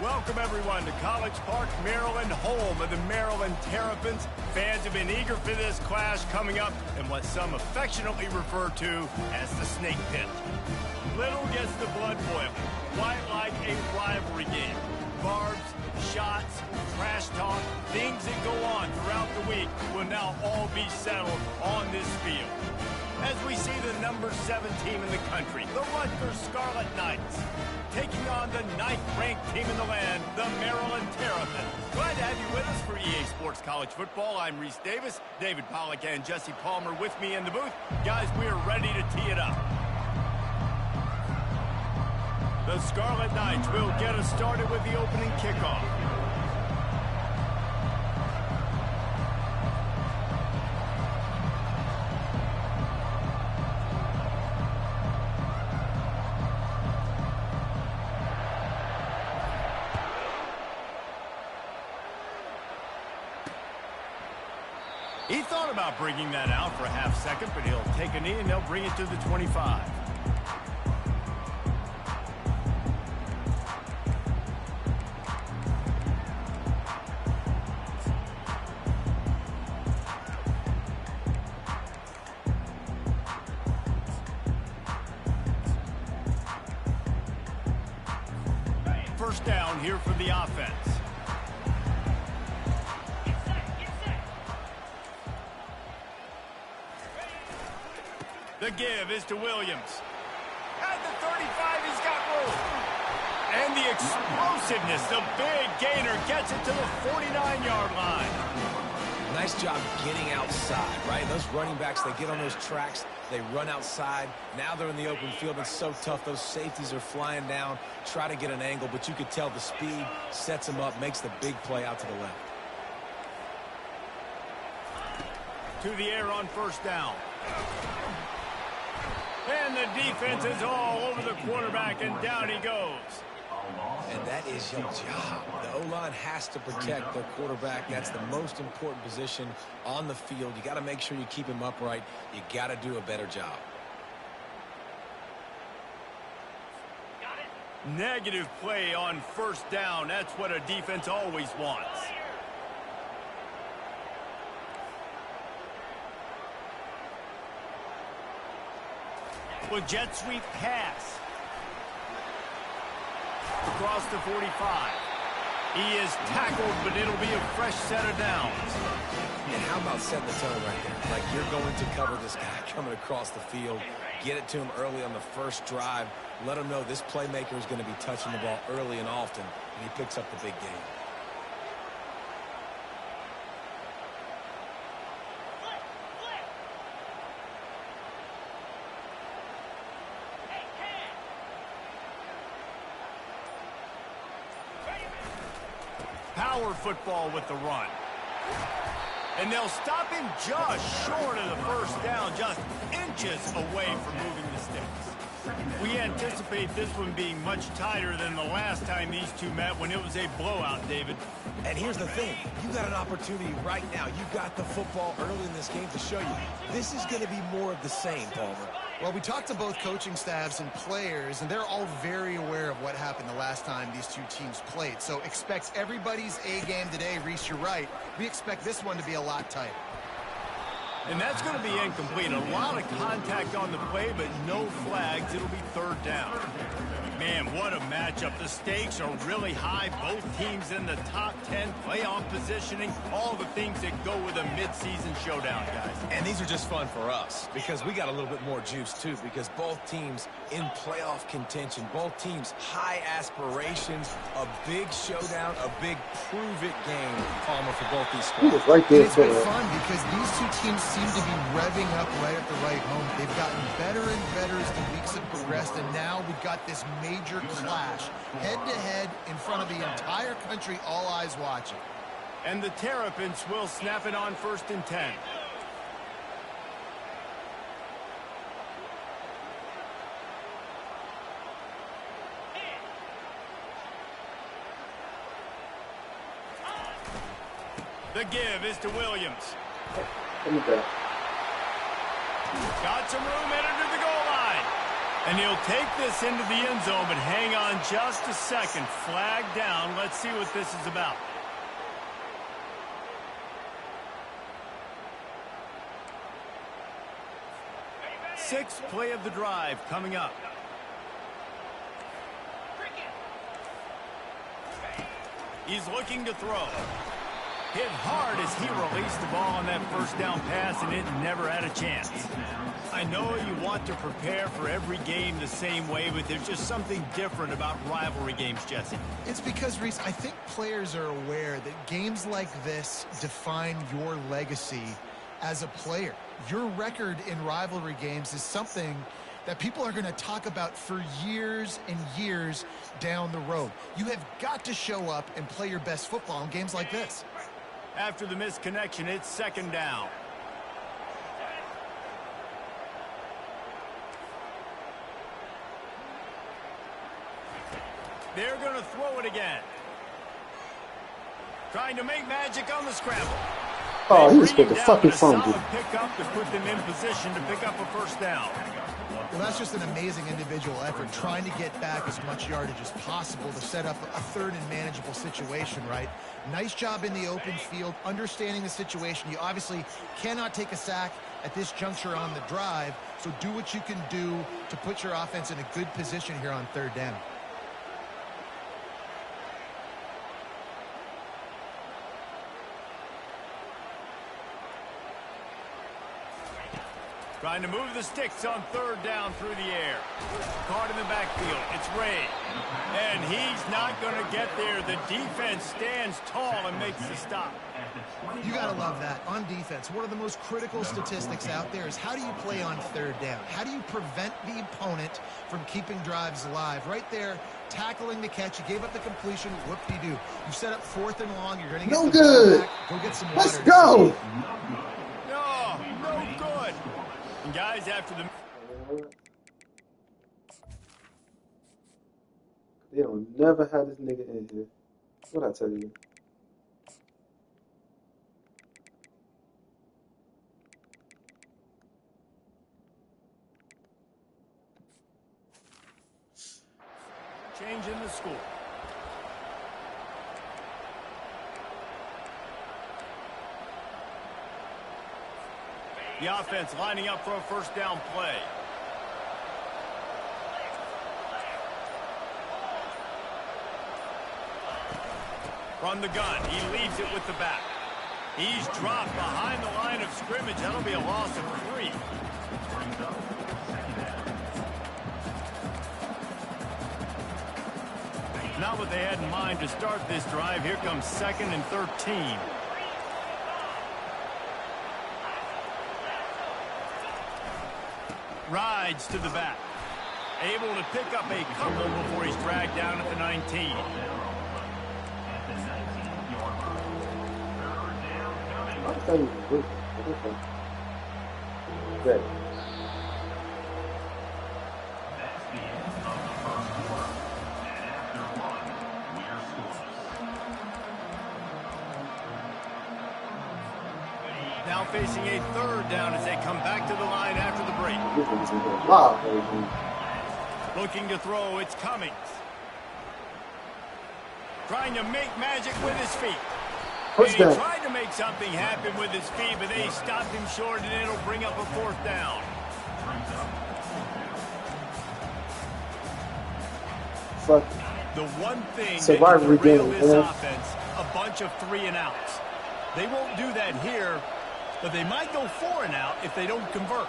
Welcome, everyone, to College Park, Maryland, home of the Maryland Terrapins. Fans have been eager for this clash coming up in what some affectionately refer to as the snake pit. Little gets the blood boiling, quite like a rivalry game. Barbs, shots, trash talk, things that go on throughout the week will now all be settled on this field. As we see the number 7 team in the country, the Rutgers Scarlet Knights, taking on the 9th-ranked team in the land, the Maryland Terrapins. Glad to have you with us for EA Sports College Football. I'm Reese Davis, David Pollack and Jesse Palmer with me in the booth. Guys, we are ready to tee it up. The Scarlet Knights will get us started with the opening kickoff. He thought about bringing that out for a half second, but he'll take a knee and they'll bring it to the 25. First down here for the offense. The give is to Williams. At the 35, he's got room. And the explosiveness, the big gainer gets it to the 49-yard line. Nice job getting outside, right? Those running backs, they get on those tracks, they run outside. Now they're in the open field. It's so tough. Those safeties are flying down, try to get an angle, but you could tell the speed sets them up, makes the big play out to the left. To the air on first down. And the defense is all over the quarterback, and down he goes. And that is your job. The O-line has to protect their quarterback. That's the most important position on the field. You got to make sure you keep him upright. You got to do a better job. Negative play on first down. That's what a defense always wants. With jet sweep pass. Across the 45. He is tackled, but it'll be a fresh set of downs. And how about setting the tone right there? Like, you're going to cover this guy coming across the field. Get it to him early on the first drive. Let him know this playmaker is going to be touching the ball early and often, and he picks up the big game. Power football with the run. And they'll stop him just short of the first down, just inches away from moving the sticks. We anticipate this one being much tighter than the last time these two met when it was a blowout, David. And here's the thing. You got an opportunity right now. You got the football early in this game to show you. This is going to be more of the same, Palmer. Well, we talked to both coaching staffs and players, and they're all very aware of what happened the last time these two teams played. So expect everybody's A game today. Reese, you're right. We expect this one to be a lot tighter. And that's going to be incomplete. A lot of contact on the play, but no flags. It'll be third down. Man, what a matchup. The stakes are really high. Both teams in the top 10, playoff positioning, all the things that go with a midseason showdown, guys. And these are just fun for us because we got a little bit more juice, too, because both teams in playoff contention, both teams high aspirations, a big showdown, a big prove-it game, Palmer, for both these squads. Right there, it's been fun because these two teams seem to be revving up right at the right moment. They've gotten better and better as the weeks have progressed, and now we've got this major clash, head-to-head in front of the entire country, all eyes watching. And the Terrapins will snap it on first and 10. The give is to Williams. Got some room, headed to the goal line. And he'll take this into the end zone, but hang on just a second. Flag down. Let's see what this is about. Sixth play of the drive coming up. He's looking to throw. Hit hard as he released the ball on that first down pass, and it never had a chance. I know you want to prepare for every game the same way, but there's just something different about rivalry games, Jesse. It's because, Reese, I think players are aware that games like this define your legacy as a player. Your record in rivalry games is something that people are going to talk about for years and years down the road. You have got to show up and play your best football in games like this. After the missed connection, it's second down. They're going to throw it again. Trying to make magic on the scramble. Oh, he was supposed to fucking fumble. Pick up to put them in position to pick up a first down. Well, that's just an amazing individual effort, trying to get back as much yardage as possible to set up a third and manageable situation, right? Nice job in the open field, understanding the situation. You obviously cannot take a sack at this juncture on the drive, so do what you can do to put your offense in a good position here on third down. Trying to move the sticks on third down through the air. Caught in the backfield. It's Ray. And he's not going to get there. The defense stands tall and makes the stop. You got to love that. On defense, one of the most critical statistics out there is how do you play on third down? How do you prevent the opponent from keeping drives alive? Right there, tackling the catch. You gave up the completion. Whoop-de-doo. You set up fourth and long. You're going to get the ball back. Go get some water. Let's go. No good. And guys, after the... They don't never had this nigga in here. What I tell you? Change in the score. The offense lining up for a first down play. From the gun, he leaves it with the back. He's dropped behind the line of scrimmage. That'll be a loss of 3. Not what they had in mind to start this drive. Here comes 2nd and 13. Rides to the back. Able to pick up a couple before he's dragged down at the 19. Good. Now facing a third down as they come back to the line after the break. Looking to throw, it's Cummings. Trying to make magic with his feet. And he tried to make something happen with his feet, but they stopped him short, and it'll bring up a fourth down. Fuck. The one thing Survivor that can derail game, this man. offense, a bunch of 3 and outs. They won't do that here, but they might go 4 and out if they don't convert.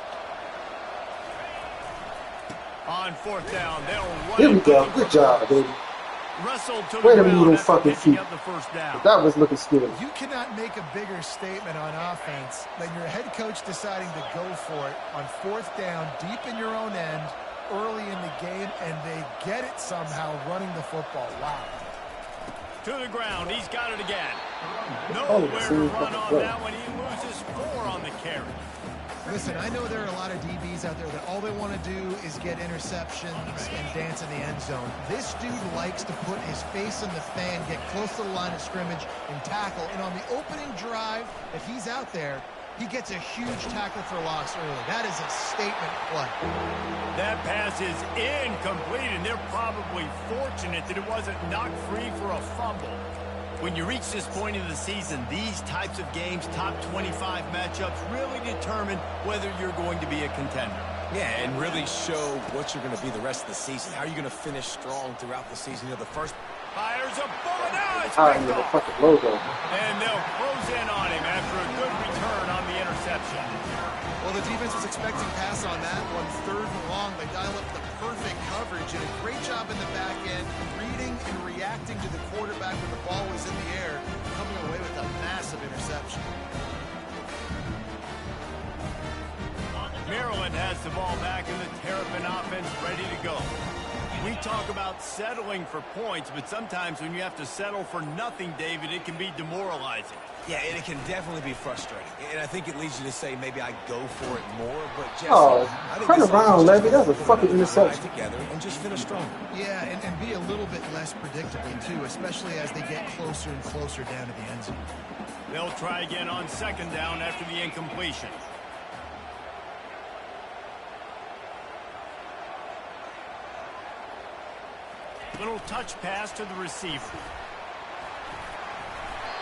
On fourth down, they'll run. Here we go. Good job, baby. Russell to Way the to move ground them after fucking picking feet. up the first down. That was looking scary. You cannot make a bigger statement on offense than your head coach deciding to go for it on fourth down, deep in your own end, early in the game, and they get it somehow running the football. Wow. To the ground, he's got it again. Nowhere to run on that one. He loses 4 on the carry. Listen, I know there are a lot of DBs out there that all they want to do is get interceptions and dance in the end zone. This dude likes to put his face in the fan, get close to the line of scrimmage, and tackle. And on the opening drive, if he's out there, He gets a huge tackle for loss early. That is a statement play. That pass is incomplete, and they're probably fortunate that it wasn't knocked free for a fumble. When you reach this point in the season, these types of games, top 25 matchups, really determine whether you're going to be a contender. Yeah, and really show what you're going to be the rest of the season. How are you going to finish strong throughout the season? You know, the first... Fires a bullet. Now it's I picked the off. fucking logo. And they'll close in on him after a good return on the interception. Well, the defense was expecting pass on that one. 3rd and long. They dial up the perfect coverage and a great job in the back end, reading and reacting to the quarterback when the ball was in the air, coming away with a massive interception. Maryland has the ball back in the Terrapin offense ready to go. We talk about settling for points, but sometimes when you have to settle for nothing, David, it can be demoralizing. Yeah, and it can definitely be frustrating. And I think it leads you to say maybe I go for it more, but Jesse, Oh, I think turn this around, offense Levy. just That was a put fucking it interception. together and just finish strong. Yeah, and be a little bit less predictable, too, especially as they get closer and closer down to the end zone. They'll try again on 2nd down after the incompletion. Little touch pass to the receiver.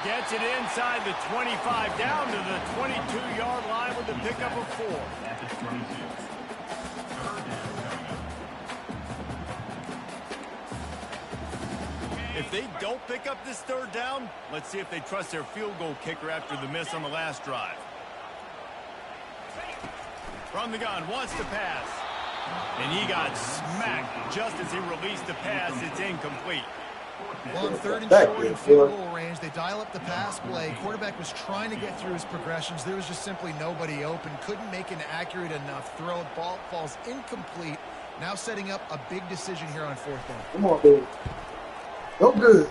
Gets it inside the 25, down to the 22-yard line with a pickup of 4. If they don't pick up this 3rd down, let's see if they trust their field goal kicker after the miss on the last drive. From the gun, wants to pass. And he got smacked just as he released the pass. It's incomplete. Well, on 3rd and short in field goal range, they dial up the pass play. Quarterback was trying to get through his progressions. There was just simply nobody open. Couldn't make an accurate enough throw. Ball falls incomplete. Now setting up a big decision here on 4th down. Come on, baby. Oh, good.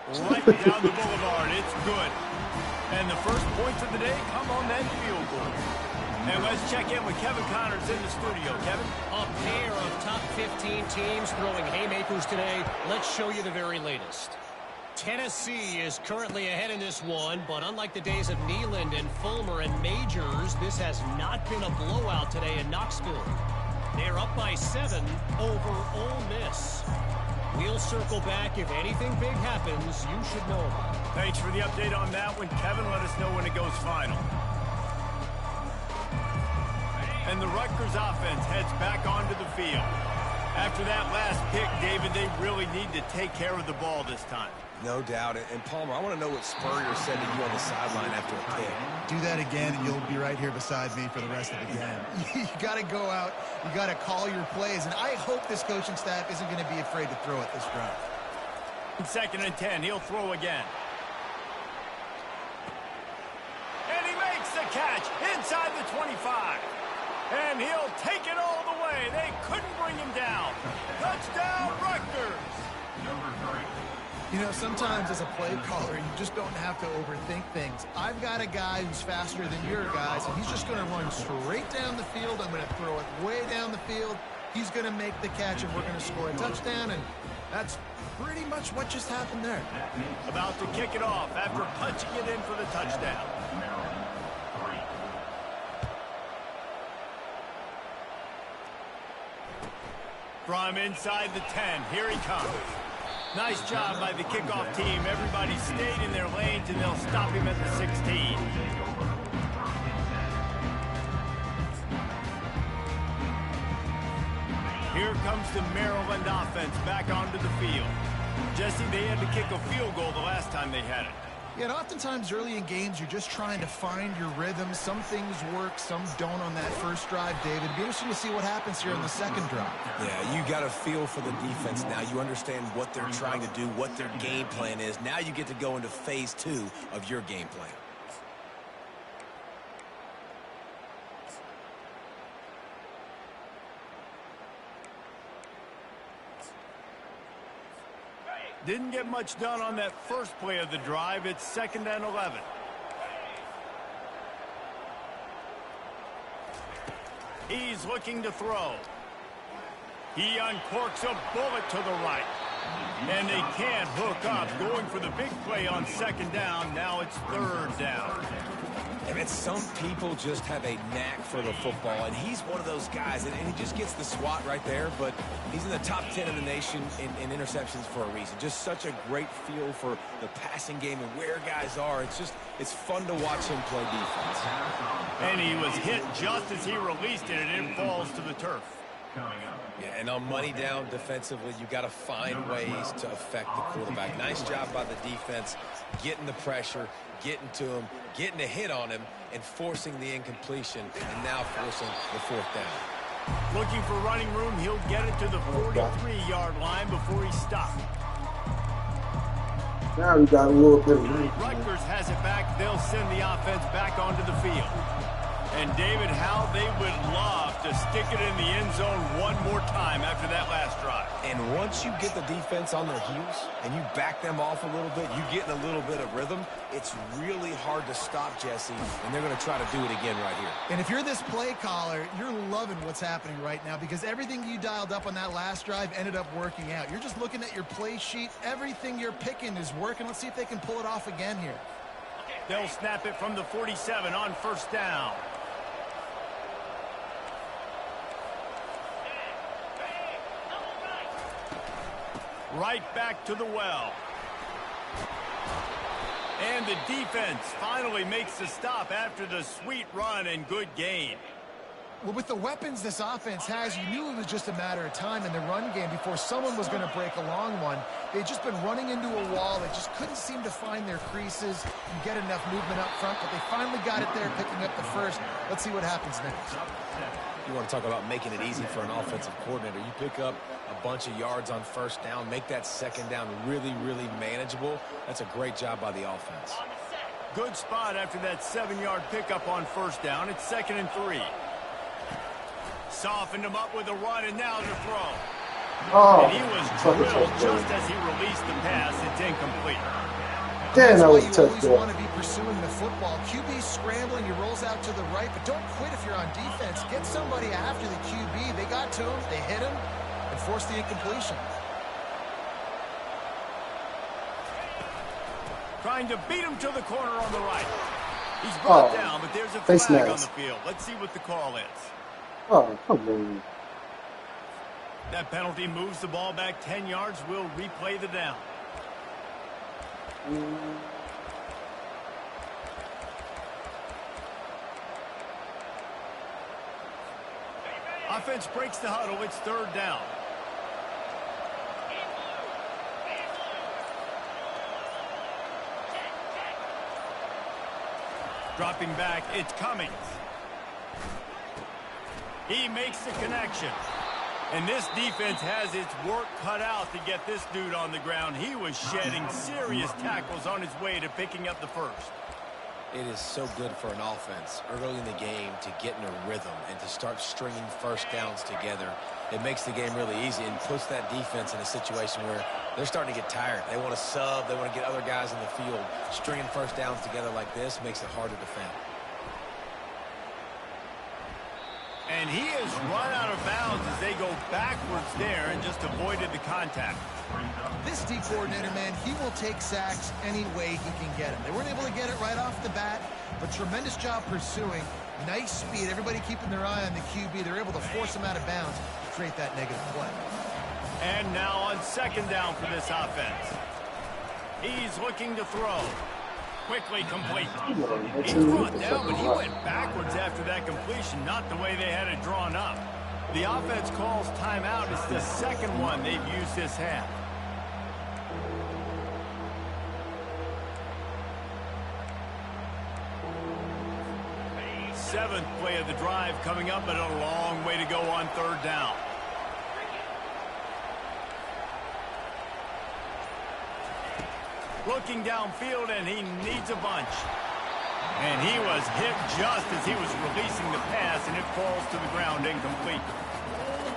Right down the boulevard. It's good. And the first points of the day come on that field goal. And let's check in with Kevin Connors in the studio. Kevin? A pair of top 15 teams throwing haymakers today. Let's show you the very latest. Tennessee is currently ahead in this one, but unlike the days of Neyland and Fulmer and Majors, this has not been a blowout today in Knoxville. They're up by 7 over Ole Miss. We'll circle back. If anything big happens, you should know about it. Thanks for the update on that one, Kevin. Let us know when it goes final. And the Rutgers offense heads back onto the field. After that last pick, David, they really need to take care of the ball this time. No doubt. And Palmer, I want to know what Spurrier said to you on the sideline after a pick. Do that again, and you'll be right here beside me for the rest of the game. You got to go out. You got to call your plays, and I hope this coaching staff isn't going to be afraid to throw it this drive. 2nd and 10, he'll throw again. And he makes the catch inside the 25. And he'll take it all the way. They couldn't bring him down. Touchdown, Rutgers. You know, sometimes as a play caller, you just don't have to overthink things. I've got a guy who's faster than your guys, and he's just going to run straight down the field. I'm going to throw it way down the field. He's going to make the catch, and we're going to score a touchdown, and that's pretty much what just happened there. About to kick it off after punching it in for the touchdown. From inside the 10, here he comes. Nice job by the kickoff team. Everybody stayed in their lanes, and they'll stop him at the 16. Here comes the Maryland offense back onto the field. Jesse, they had to kick a field goal the last time they had it. Yeah, and oftentimes early in games, you're just trying to find your rhythm. Some things work, some don't on that first drive, David. It'd be interesting to see what happens here on the second drive. Yeah, you got a feel for the defense now. You understand what they're trying to do, what their game plan is. Now you get to go into phase 2 of your game plan. Didn't get much done on that first play of the drive. It's 2nd and 11. He's looking to throw. He uncorks a bullet to the right. And they can't hook up. Going for the big play on 2nd down. Now it's 3rd down. And man, some people just have a knack for the football, and he's one of those guys, and he just gets the swat right there, but he's in the top 10 in the nation in interceptions for a reason. Just such a great feel for the passing game and where guys are. It's fun to watch him play defense. And he was hit just as he released it, and it falls to the turf. Yeah, and on money down defensively, you got to find ways to affect the quarterback. Nice job by the defense, getting the pressure, getting to him, getting a hit on him, and forcing the incompletion, and now forcing the fourth down. Looking for running room, he'll get it to the 43-yard line before he stopped. Now we got a little bit of range. Rutgers has it back. They'll send the offense back onto the field. And David, how they would love to stick it in the end zone one more time after that last drive. And once you get the defense on their heels and you back them off a little bit, you get in a little bit of rhythm, it's really hard to stop, Jesse, and they're going to try to do it again right here. And if you're this play caller, you're loving what's happening right now because everything you dialed up on that last drive ended up working out. You're just looking at your play sheet. Everything you're picking is working. Let's see if they can pull it off again here. They'll snap it from the 47 on first down. Right back to the well. And the defense finally makes the stop after the sweet run and good gain. Well, with the weapons this offense has, you knew it was just a matter of time in the run game before someone was going to break a long one. They'd just been running into a wall. They just couldn't seem to find their creases and get enough movement up front, but they finally got it there, picking up the first. Let's see what happens next. You want to talk about making it easy for an offensive coordinator. You pick up a bunch of yards on first down, make that second down really, really manageable. That's a great job by the offense. Good spot after that 7-yard pickup on first down. It's 2nd and 3. Softened him up with a run, and now to throw. Oh, And he was drilled just as he released the pass. It's incomplete. damn, that was a That's why you always touchdown. want to be pursuing the football. QB's scrambling, he rolls out to the right, but don't quit if you're on defense. Get somebody after the QB. They got to him, they hit him, and forced the incompletion. Trying to beat him to the corner on the right. He's brought down, but there's a face flag on mask. the field. Let's see what the call is. Oh, come on. That penalty moves the ball back 10 yards. We'll replay the down. Offense breaks the huddle. It's 3rd down. Dropping back, it's Cummings. He makes the connection. And this defense has its work cut out to get this dude on the ground. He was shedding serious tackles on his way to picking up the first. It is so good for an offense early in the game to get in a rhythm and to start stringing first downs together. It makes the game really easy and puts that defense in a situation where they're starting to get tired. They want to sub. They want to get other guys in the field. Stringing first downs together like this makes it hard to defend. And he has run out of bounds as they go backwards there and just avoided the contact. This D coordinator, man, he will take sacks any way he can get them. They weren't able to get it right off the bat, but tremendous job pursuing. Nice speed. Everybody keeping their eye on the QB. They're able to force him out of bounds to create that negative play. And now on 2nd down for this offense. He's looking to throw. Quickly complete. He threw it down, but he went backwards after that completion, not the way they had it drawn up. The offense calls timeout. It's the second one they've used this half. Seventh play of the drive coming up, but a long way to go on 3rd down. Looking downfield, and he needs a bunch. And he was hit just as he was releasing the pass, and it falls to the ground incomplete.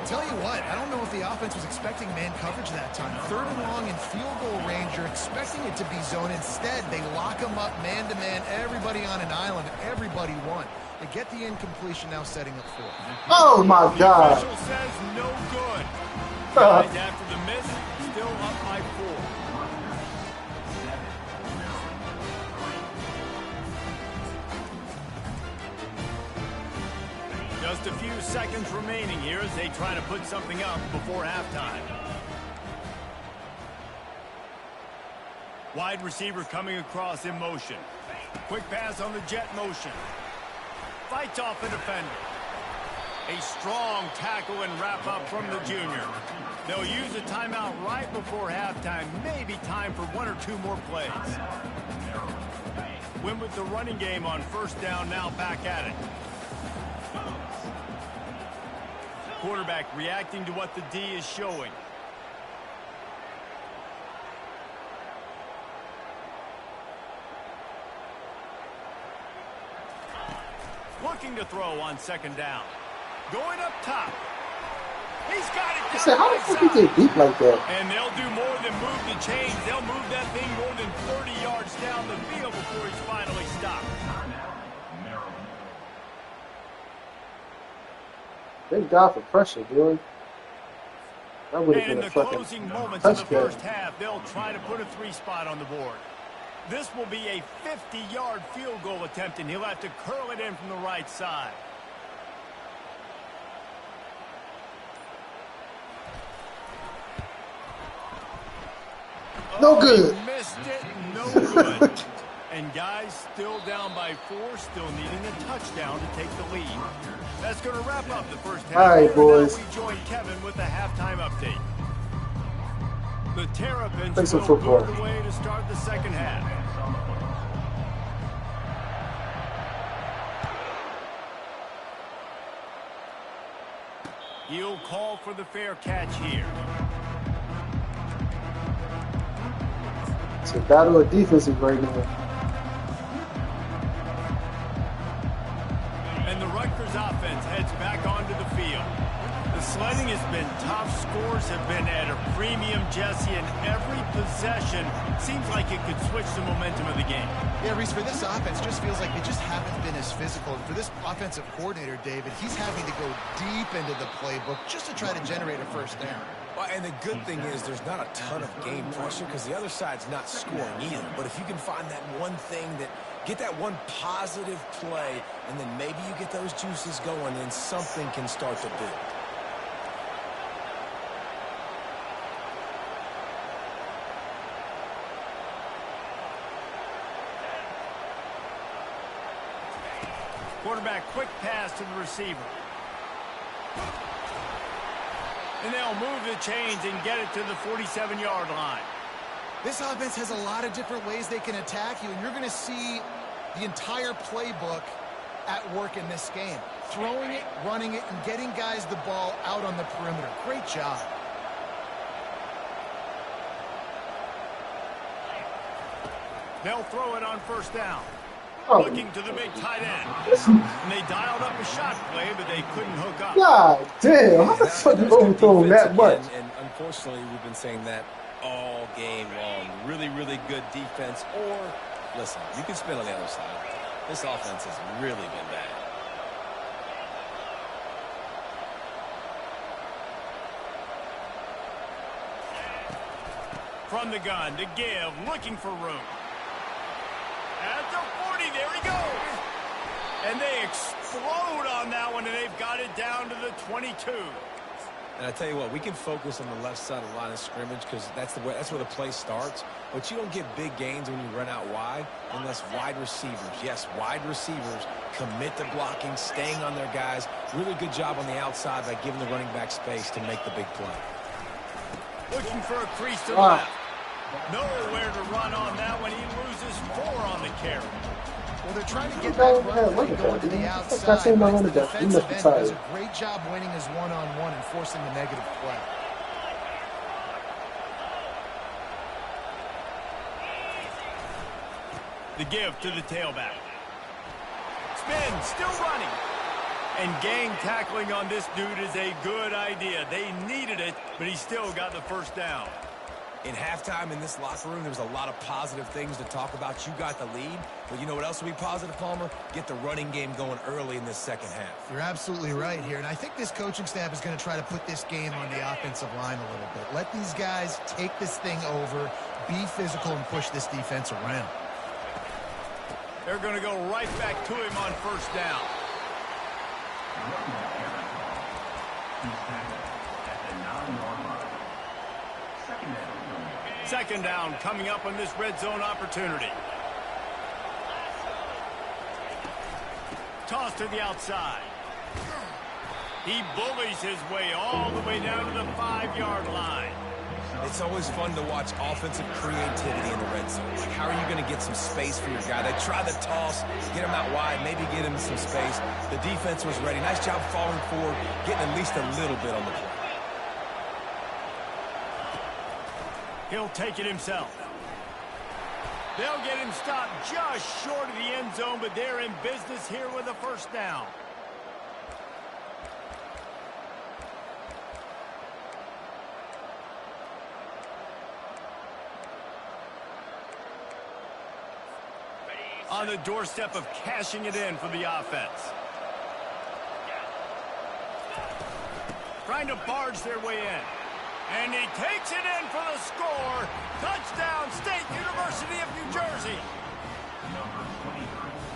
Tell you what, I don't know if the offense was expecting man coverage that time. 3rd and long in field goal range, you're expecting it to be zone. Instead, they lock them up man-to-man, everybody on an island, everybody won. They get the incompletion, now setting up 4th. Oh, my God. The official says no good. Guys, after the miss, still up by 4. Just a few seconds remaining here as they try to put something up before halftime. Wide receiver coming across in motion. Quick pass on the jet motion. Fights off the defender. A strong tackle and wrap up from the junior. They'll use a timeout right before halftime. Maybe time for one or two more plays. Win with the running game on first down, now back at it. Quarterback reacting to what the D is showing. Looking to throw on second down. Going up top. He's got it. I said, how the fuck he get deep like that? And they'll do more than move the chains. They'll move that thing more than 30 yards down the field before he's finally stopped. Thank God for pressure, dude. That would have And in been a the fucking closing moments of the touchdown. first half, they'll try to put a 3 spot on the board. This will be a 50-yard field goal attempt, and he'll have to curl it in from the right side. No good. He missed it. No good. And guys, still down by 4, still needing a touchdown to take the lead. That's going to wrap up the first half. All right, Now boys. we join Kevin with the halftime update. The Terrapins Play some will football. go the way to start the second half. He'll call for the fair catch here. It's a battle of defenses right now. And the Rutgers offense heads back onto the field. The sledding has been tough. Scores have been at a premium, Jesse, and every possession seems like it could switch the momentum of the game. Yeah, Reese, for this offense, just feels like they just haven't been as physical. And for this offensive coordinator, David, he's having to go deep into the playbook just to try to generate a first down. Well, and the good thing is there's not a ton of game pressure because the other side's not scoring either. But if you can find that one thing that get that one positive play, and then maybe you get those juices going, then something can start to build. Quarterback quick pass to the receiver. And they'll move the chains and get it to the 47-yard line. This offense has a lot of different ways they can attack you, and you're going to see the entire playbook at work in this game. Throwing it, running it, and getting guys the ball out on the perimeter. Great job. They'll throw it on first down. Oh. Looking to the big tight end. And they dialed up a shot play, but they couldn't hook up. God damn, how the fuck you overthrow that much? And unfortunately, we've been saying that all game long. Really, really good defense. Or, listen, you can spin on the other side. This offense has really been bad. From the gun to give, looking for room. At the 40, there he goes. And they explode on that one, and they've got it down to the 22. And I tell you what, we can focus on the left side of the line of scrimmage because that's where the play starts. But you don't get big gains when you run out wide unless wide receivers, yes, wide receivers commit to blocking, staying on their guys. Really good job on the outside by giving the running back space to make the big play. Looking for a crease to the left. Nowhere to run on that one. He loses 4 on the carry. Well, they're trying to get that run play going to the outside. The defensive end does a great job winning his one-on-one and forcing the negative play. The give to the tailback. Spin, still running. And gang tackling on this dude is a good idea. They needed it, but he still got the first down. In halftime in this locker room, there's a lot of positive things to talk about. You got the lead, but you know what else will be positive, Palmer? Get the running game going early in this second half. You're absolutely right here, and I think this coaching staff is going to try to put this game on the offensive line a little bit. Let these guys take this thing over, be physical, and push this defense around. They're going to go right back to him on first down. Second down coming up on this red zone opportunity. Toss to the outside. He bullies his way all the way down to the 5-yard line. It's always fun to watch offensive creativity in the red zone. Like, how are you going to get some space for your guy? They try the toss, get him out wide, maybe get him some space. The defense was ready. Nice job falling forward, getting at least a little bit on the play. He'll take it himself. They'll get him stopped just short of the end zone, but they're in business here with a first down. On the doorstep of cashing it in for the offense. Trying to barge their way in. And he takes it in for the score. Touchdown, State University of New Jersey.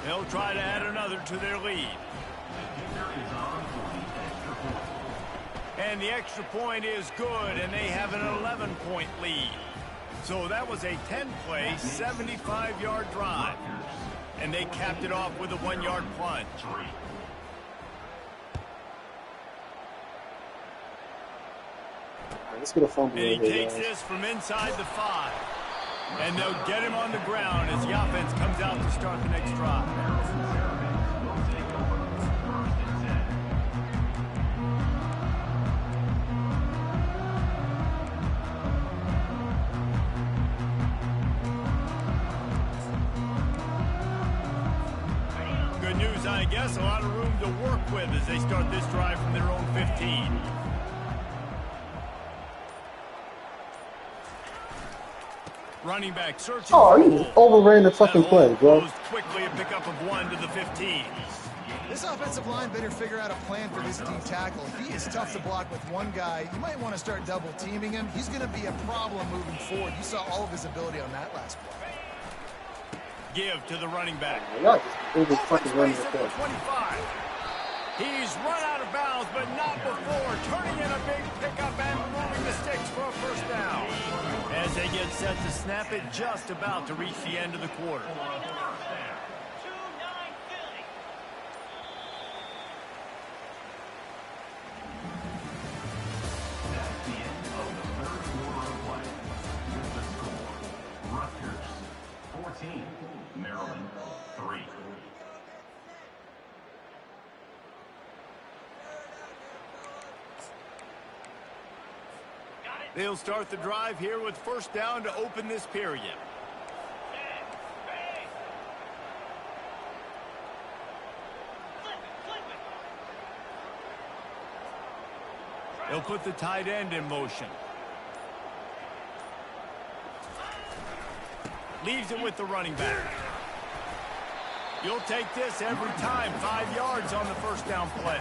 They'll try to add another to their lead. And the extra point is good, and they have an 11-point lead. So that was a 10-play, 75-yard drive. And they capped it off with a 1-yard plunge. Let's get a fumble. And he takes this from inside the 5. And they'll get him on the ground as the offense comes out to start the next drive. Good news, I guess. A lot of room to work with as they start this drive from their own 15. Running back searching. Oh, he just overran the fucking play, bro. Quickly a pickup of 1 to the 15. This offensive line better figure out a plan for this D tackle. He is tough to block with one guy. You might want to start double teaming him. He's going to be a problem moving forward. You saw all of his ability on that last play. Give to the running back. Not just fucking running the play. 25. He's run out of bounds, but not before turning in a big pickup and moving the sticks for a first down. As they get set to snap it, just about to reach the end of the quarter. That's the end of the third quarter of play. With the score, Rutgers 14, Maryland 3. They'll start the drive here with first down to open this period. They'll put the tight end in motion. Leaves it with the running back. You'll take this every time. 5 yards on the first down play.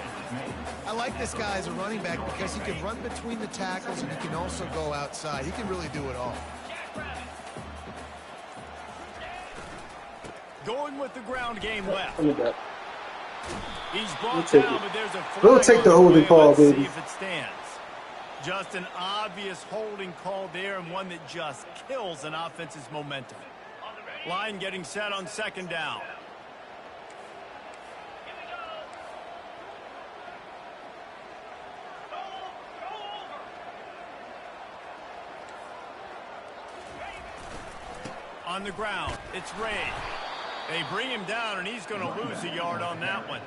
I like this guy as a running back because he can run between the tackles and he can also go outside. He can really do it all. Going with the ground game left. He's brought We'll take down, it. but there's a We'll flag take the on holding way. call, Let's baby. see if it stands. Just an obvious holding call there, and one that just kills an offense's momentum. Line getting set on second down. On the ground, it's Ray. They bring him down, and he's going to lose a yard on that one.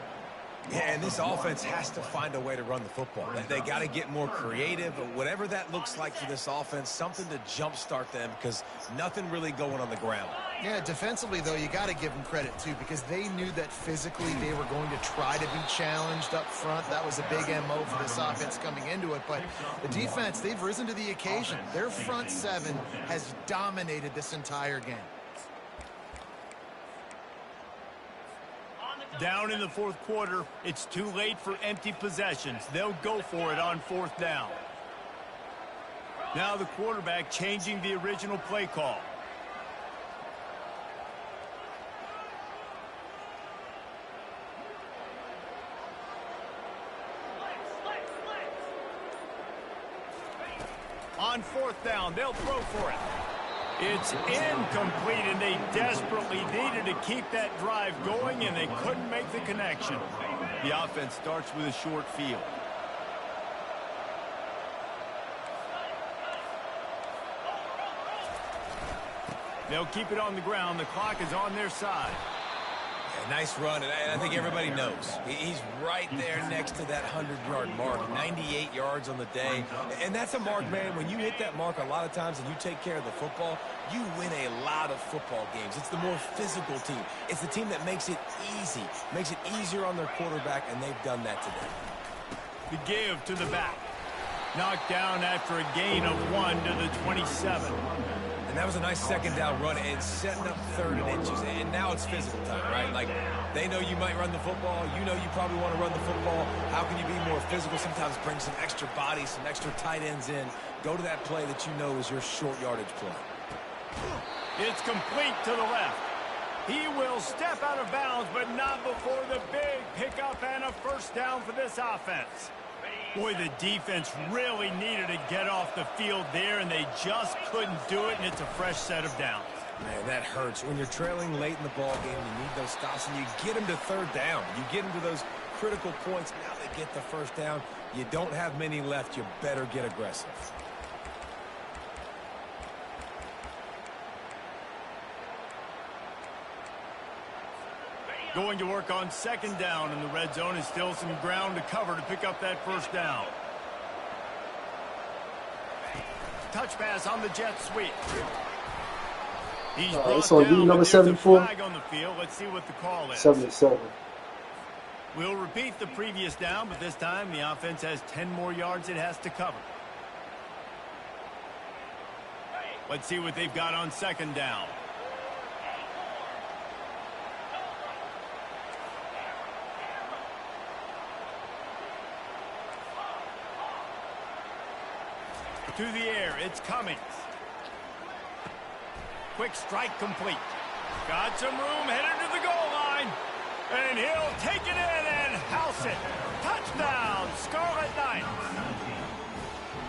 Yeah, and this offense has to find a way to run the football. They got to get more creative, but whatever that looks like for this offense, something to jumpstart them because nothing really going on the ground. Yeah, defensively, though, you got to give them credit, too, because they knew that physically they were going to try to be challenged up front. That was a big MO for this offense coming into it. But the defense, they've risen to the occasion. Their front seven has dominated this entire game. Down in the fourth quarter, it's too late for empty possessions. They'll go for it on fourth down. Now the quarterback changing the original play call. On 4th down, they'll throw for it. It's incomplete, and they desperately needed to keep that drive going, and they couldn't make the connection. The offense starts with a short field. They'll keep it on the ground. The clock is on their side. Yeah, nice run, and I think everybody knows. He's right there next to that 100-yard mark, 98 yards on the day. And that's a mark, man. When you hit that mark a lot of times and you take care of the football, you win a lot of football games. It's the more physical team. It's the team that makes it easy, makes it easier on their quarterback, and they've done that today. The give to the back. Knocked down after a gain of 1 to the 27. And that was a nice second down run and setting up 3rd and inches. And now it's physical time, right? Like, they know you might run the football. You know you probably want to run the football. How can you be more physical? Sometimes bring some extra bodies, some extra tight ends in. Go to that play that you know is your short yardage play. It's complete to the left. He will step out of bounds, but not before the big pickup and a 1st down for this offense. Boy, the defense really needed to get off the field there, and they just couldn't do it, and it's a fresh set of downs. Man, that hurts. When you're trailing late in the ball game, you need those stops, and you get them to 3rd down. You get them to those critical points. Now they get the 1st down. You don't have many left. You better get aggressive. Going to work on 2nd down, and the red zone is still some ground to cover to pick up that 1st down. Touch pass on the jet sweep. He's brought it's on down, you, number but there's a 74. flag on the field. Let's see what the call is. 77. We'll repeat the previous down, but this time the offense has 10 more yards it has to cover. Let's see what they've got on 2nd down. To the air, it's Cummings. Quick strike complete. Got some room, headed to the goal line. And he'll take it in and house it. Touchdown, Scarlet Knights.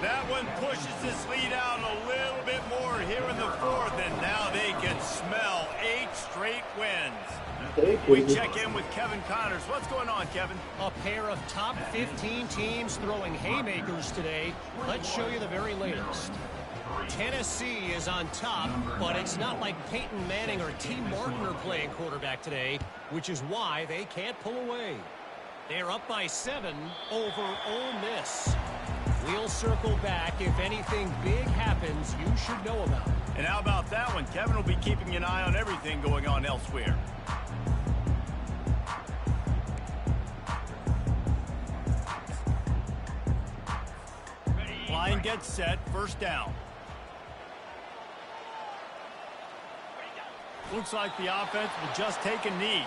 That one pushes this lead out a little bit more here in the 4th, and now they can smell 8 straight wins. We check in with Kevin Connors. What's going on, Kevin? A pair of top 15 teams throwing haymakers today. Let's show you the very latest. Tennessee is on top, but it's not like Peyton Manning or T. Martin are playing quarterback today, which is why they can't pull away. They're up by 7 over Ole Miss. We'll circle back. If anything big happens, you should know about it. And how about that one? Kevin will be keeping an eye on everything going on elsewhere. Line gets set, 1st down. Looks like the offense will just take a knee.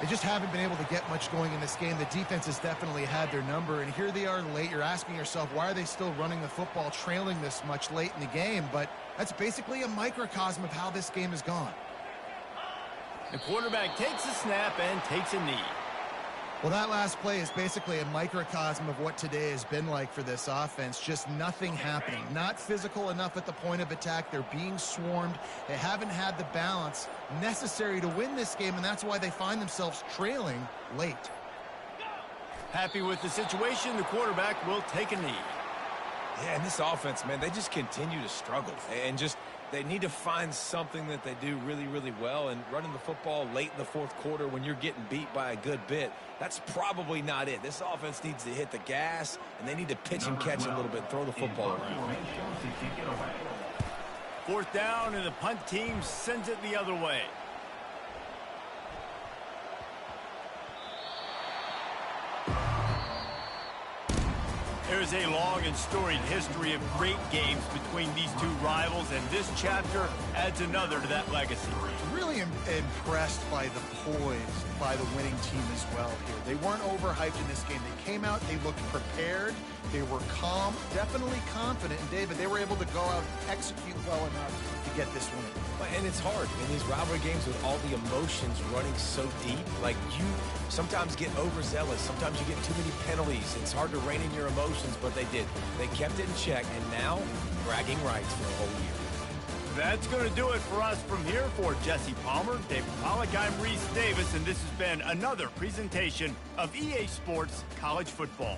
They just haven't been able to get much going in this game. The defense has definitely had their number, and here they are late. You're asking yourself, why are they still running the football, trailing this much late in the game? But that's basically a microcosm of how this game has gone. The quarterback takes a snap and takes a knee. Well, that last play is basically a microcosm of what today has been like for this offense. Just nothing happening. Not physical enough at the point of attack. They're being swarmed. They haven't had the balance necessary to win this game, and that's why they find themselves trailing late. Happy with the situation, the quarterback will take a knee. Yeah, and this offense, man, they just continue to struggle. And just, they need to find something that they do really, really well. And running the football late in the 4th quarter when you're getting beat by a good bit, that's probably not it. This offense needs to hit the gas, and they need to pitch and catch a little bit, throw the football around. 4th down, and the punt team sends it the other way. There's a long and storied history of great games between these two rivals, and this chapter adds another to that legacy. Really impressed by the poise by the winning team as well here. They weren't overhyped in this game. They came out, they looked prepared, they were calm, definitely confident. And David, they were able to go out and execute well enough to get this win. And it's hard in these rivalry games with all the emotions running so deep. Like, you sometimes get overzealous. Sometimes you get too many penalties. It's hard to rein in your emotions. emotions, but they did. They kept it in check, and now bragging rights for a whole year. That's going to do it for us from here. For Jesse Palmer, David Pollack, I'm Reese Davis, and this has been another presentation of EA Sports College Football.